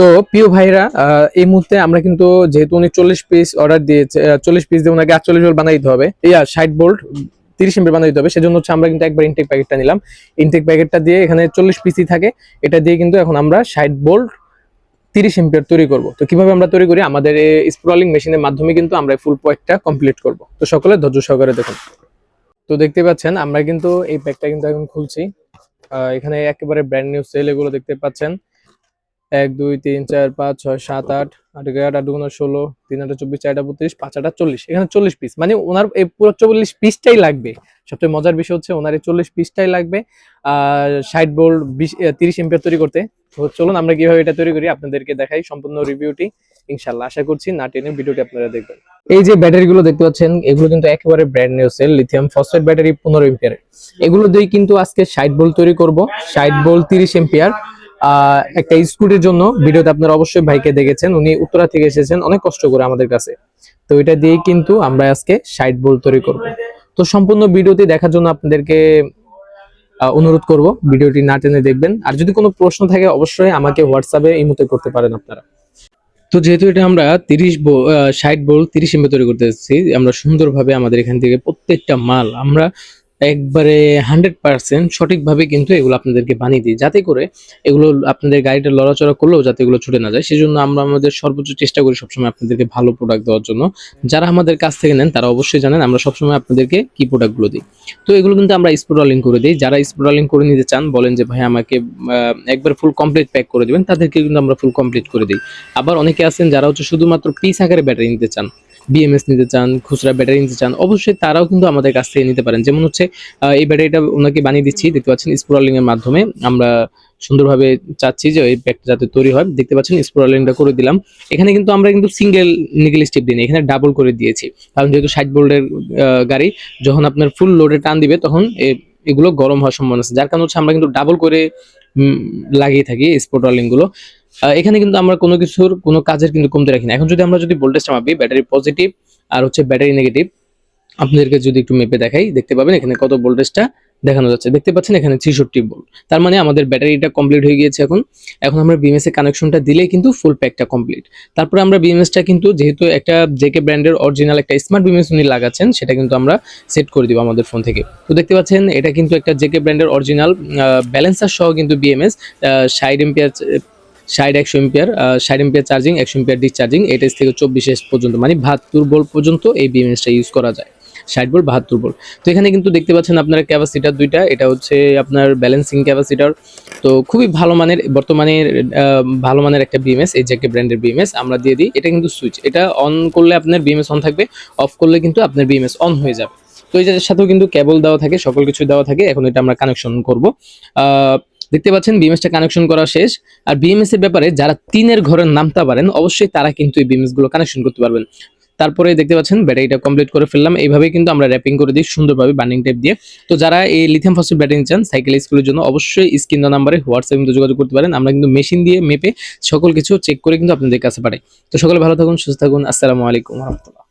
তো প্রিয় ভাইরা, এই মুহূর্তে আমরা কিন্তু যেহেতু উনি 40 পিস অর্ডার দিয়েছে, 40 পিস দিয়ে ওনাকে 48 ভোল্ট বানাই দিতে হবে, 60 ভোল্ট 30 এমপি বানাই দিতে হবে। সেজন্য হচ্ছে আমরা কিন্তু একবার ইনটেক প্যাকেটটা নিলাম। ইনটেক প্যাকেটটা দিয়ে এখানে 40 পিসই থাকে, এটা দিয়ে কিন্তু এখন আমরা 60 ভোল্ট 30 এম্পিয়ার তৈরি করব। তো কিভাবে আমরা তৈরি করি, আমাদের এই স্প্রলিং মেশিনের মাধ্যমে কিন্তু আমরা ফুল প্যাকটা কমপ্লিট করব। তো সকলে ধৈর্য সহকারে দেখুন। তো দেখতে পাচ্ছেন আমরা কিন্তু এই প্যাকটা কিন্তু এখন খুলছি। এখানে একেবারে ব্র্যান্ড নিউ সেল এগুলো দেখতে পাচ্ছেন। 1 2 3 4 5 6 7 8 8 11 8 2 16 3 8 24 4 32 5 8 40, এখানে 40 পিস, মানে ওনার এই পুরো 40 পিসটাই লাগবে। সবচেয়ে মজার বিষয় হচ্ছে ওনার এই 40 পিসটাই লাগবে আর 60 ভোল্ট 30 এম্পিয়ার তৈরি করতে। তো চলুন আমরা কিভাবে এটা তৈরি করি আপনাদেরকে দেখাই সম্পূর্ণ রিভিউটি। ইনশাআল্লাহ আশা করছি না টেনে ভিডিওটি আপনারা দেখবেন। এই যে ব্যাটারিগুলো দেখতে পাচ্ছেন, এগুলো কিন্তু একেবারে brand new cell lithium phosphate battery 15 ampere. এগুলো দিয়ে কিন্তু আজকে 60 ভোল্ট তৈরি করব, 60 ভোল্ট 30 এম্পিয়ার। একটা স্কুটির জন্য ভিডিওতে আপনারা অবশ্যই ভাইকে দেখেছেন, উনি উত্তরা থেকে এসেছেন অনেক কষ্ট করে আমাদের কাছে। তো এটা দিয়ে কিন্তু আমরা আজকে 60 ভোল্ট তৈরি করব। তো সম্পূর্ণ ভিডিওটি দেখার জন্য আপনাদেরকে অনুরোধ করব ভিডিওটি না টেনে দেখবেন। আর যদি কোনো প্রশ্ন থাকে অবশ্যই আমাকে হোয়াটসঅ্যাপে ইমোতে করতে পারেন আপনারা। তো যেহেতু এটা আমরা 60 ভোল্ট 30 এমপি তৈরি করতে যাচ্ছি, আমরা সুন্দরভাবে আমাদের এখান থেকে প্রত্যেকটা মাল আমরা একবারে 100% সঠিকভাবে কিন্তু এগুলো আপনাদেরকে বানিয়ে দিই, যাতে করে এগুলো আপনাদের গাড়িটা লড়াচড়া করলেও যাতে এগুলো ছুটে না যায়। সেজন্য আমরা আমাদের সর্বোচ্চ চেষ্টা করি সবসময় আপনাদেরকে ভালো প্রোডাক্ট দেওয়ার জন্য। যারা আমাদের কাছ থেকে নেন তারা অবশ্যই জানেন আমরা সবসময় আপনাদেরকে কি প্রোডাক্টগুলো দিই। তো এগুলো কিন্তু আমরা স্পোরালিং করে দিই। যারা স্পোরালিং করে নিতে চান, বলেন যে ভাই আমাকে একবার ফুল কমপ্লিট প্যাক করে দিবেন, তাদেরকে কিন্তু আমরা ফুল কমপ্লিট করে দিই। আবার অনেকে আছেন যারা হচ্ছে শুধুমাত্র পিস আকারে ব্যাটারি নিতে চান, বিএমএস নিতে চান, খুচরা ব্যাটারি নিতে চান, অবশ্যই তারাও কিন্তু আমাদের কাছ থেকে নিতে পারেন। যেমন হচ্ছে এই ব্যাটারিটা ওনাকে বানিয়ে দিচ্ছি, দেখতে পাচ্ছেন স্পোরালিং এর মাধ্যমে আমরা সুন্দরভাবে চাচ্ছি যে এই প্যাকটা যাতে তৈরি হয়। দেখতে পাচ্ছেন স্পোরালিংটা করে দিলাম। এখানে কিন্তু আমরা কিন্তু সিঙ্গেল নিকেল স্টেপ দিই, এখানে ডাবল করে দিয়েছি, কারণ যেহেতু 60 ভোল্টের গাড়ি, যখন আপনার ফুল লোডে টান দিবে তখন এগুলো গরম হওয়ার সম্ভাবনা আছে, যার কারণে হচ্ছে আমরা কিন্তু ডাবল করে লাগিয়ে থাকি স্পোরালিং গুলো। এখানে কিন্তু আমরা কোনো কাজের কিন্তু কমতে রাখি না। এখন যদি আমরা ভোল্টেজটা মাপি, ব্যাটারি পজিটিভ আর হচ্ছে ব্যাটারি নেগেটিভ, আপনাদেরকে যদি একটু মেপে দেখাই, দেখতে পাবেন এখানে কত ভোল্টেজটা দেখানো যাচ্ছে। দেখতে পাচ্ছেন এখানে 63 ভোল্ট, তার মানে আমাদের ব্যাটারিটা কমপ্লিট হয়ে গিয়েছে। এখন আমরা বিএমএস এর কানেকশনটা দিলেই কিন্তু ফুল প্যাকটা কমপ্লিট। তারপরে আমরা বিএমএসটা কিন্তু যেহেতু একটা জেকে ব্র্যান্ডের অরিজিনাল একটা স্মার্ট বিএমএস উনি লাগাচ্ছেন, সেটা কিন্তু আমরা সেট করে দিব আমাদের ফোন থেকে। তো দেখতে পাচ্ছেন এটা কিন্তু একটা জেকে ব্র্যান্ডের অরিজিনাল ব্যালেন্সার সহ কিন্তু BMS 60 ampere 100 ampere 60 ampere charging, 100 ampere discharging, 8S থেকে 24S পর্যন্ত, মানে 72 ভোল্ট পর্যন্ত এই বিএমএসটা ইউজ করা যায়। 60 ভোল্ট 72 ভোল্ট। তো এখানে কিন্তু দেখতে পাচ্ছেন আপনারা ক্যাপাসিটার দুইটা, এটা হচ্ছে আপনার ব্যালেন্সিং ক্যাপাসিটার। তো খুবই ভালো মানের, বর্তমানে ভালো মানের একটা বিএমএস, এই জেকে ব্র্যান্ডের বিএমএস আমরা দিয়ে দিই। এটা কিন্তু সুইচ, এটা অন করলে আপনার বিএমএস অন থাকবে, অফ করলে কিন্তু আপনার বিএমএস অন হয়ে যাবে। তো এই যে সাথেও কিন্তু কেবল দেওয়া থাকে, সকল কিছু দেওয়া থাকে। এখন এটা আমরা কানেকশন করব। দেখতে পাচ্ছেন বিএমএসটা কানেকশন করা শেষ। আর বিএমএস এর ব্যাপারে যারা 3 ঘরের নামতে পারেন অবশ্যই তারা কিন্তু এই বিএমএস গুলো কানেকশন করতে পারবেন। তারপরে দেখতে পাচ্ছেন ব্যাটারিটা কমপ্লিট করে ফেললাম। এইভাবেই কিন্তু আমরা র্যাপিং করে দিই সুন্দরভাবে বান্ডিং টেপ দিয়ে। তো যারা এই লিথিয়াম ফসফেট ব্যাটারি চান সাইকেল স্কুলের জন্য, অবশ্যই স্ক্রিন দেওয়া নাম্বারে হোয়াটসঅ্যাপে কিন্তু যোগাযোগ করতে পারেন। আমরা কিন্তু মেশিন দিয়ে মেপে সকল কিছু চেক করে কিন্তু আপনাদের কাছে পাঠাই। তো সকলে ভালো থাকুন, সুস্থ থাকুন। আসসালামু আলাইকুম ওয়া রাহমাতুল্লাহ।